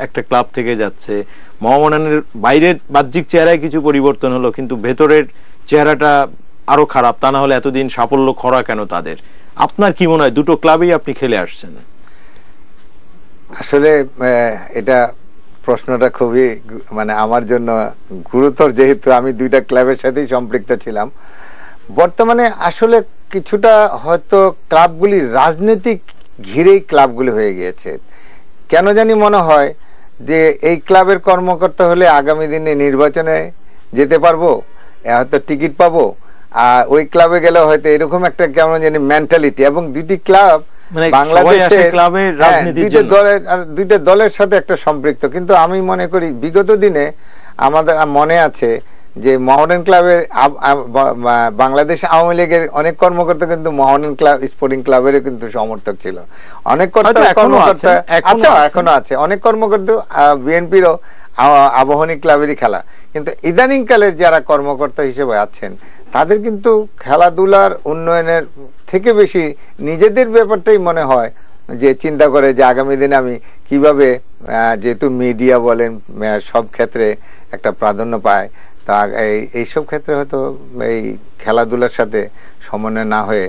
একটা ক্লাব থেকে যাচ্ছে, মোহামেডানের বাইরের বাহ্যিক চেহারায় কিছু পরিবর্তন হলো, কিন্তু ভেতরের চেহারাটা আরো খারাপ, তা না হলে এতদিন সাফল্য খরা কেন তাদের? আপনার কি মনে হয়, দুটো ক্লাবেই আপনি খেলে আসছেন? আসলে এটা প্রশ্নটা খুবই মানে আমার জন্য গুরুতর, যেহেতু আমি দুইটা ক্লাবের সাথেই সম্পৃক্ত ছিলাম। বর্তমানে আসলে কিছুটা হয়তো ক্লাবগুলি রাজনৈতিক ঘিরেই ক্লাবগুলি হয়ে গিয়েছে। কেন জানি মনে হয় যে এই ক্লাবের কর্মকর্তা হলে আগামী দিনে নির্বাচনে যেতে পারবো, হয়তো টিকিট পাবো, আর ওই ক্লাবে গেলে হয়তো এরকম একটা কেমন জানি মেন্টালিটি। এবং দুটি ক্লাব বাংলাদেশের দুইটা দলের সাথে একটা সম্পৃক্ত। কিন্তু আমি মনে করি বিগত দিনে আমাদের মনে আছে যে মোহামেডান ক্লাবের বাংলাদেশ আওয়ামী লীগের অনেক কর্মকর্তা কিন্তু মোহামেডান ক্লাব স্পোর্টিং ক্লাবের কিন্তু সমর্থক ছিল। অনেক কর্মকর্তা এখনো আছে, অনেক কর্মকর্তা বিএনপিরও আবাহনী ক্লাবেরই খেলা। কিন্তু ইদানিং কালের যারা কর্মকর্তা হিসেবে আছেন তাদের কিন্তু খেলাধুলার উন্নয়নের থেকে বেশি নিজেদের ব্যাপারটাই মনে হয় যে চিন্তা করে যে আগামী দিনে আমি কিভাবে, যেহেতু মিডিয়া বলেন সব ক্ষেত্রে একটা প্রাধান্য পায়, তা এইসব ক্ষেত্রে হয়তো এই খেলাধুলার সাথে সমন্বয় না হয়ে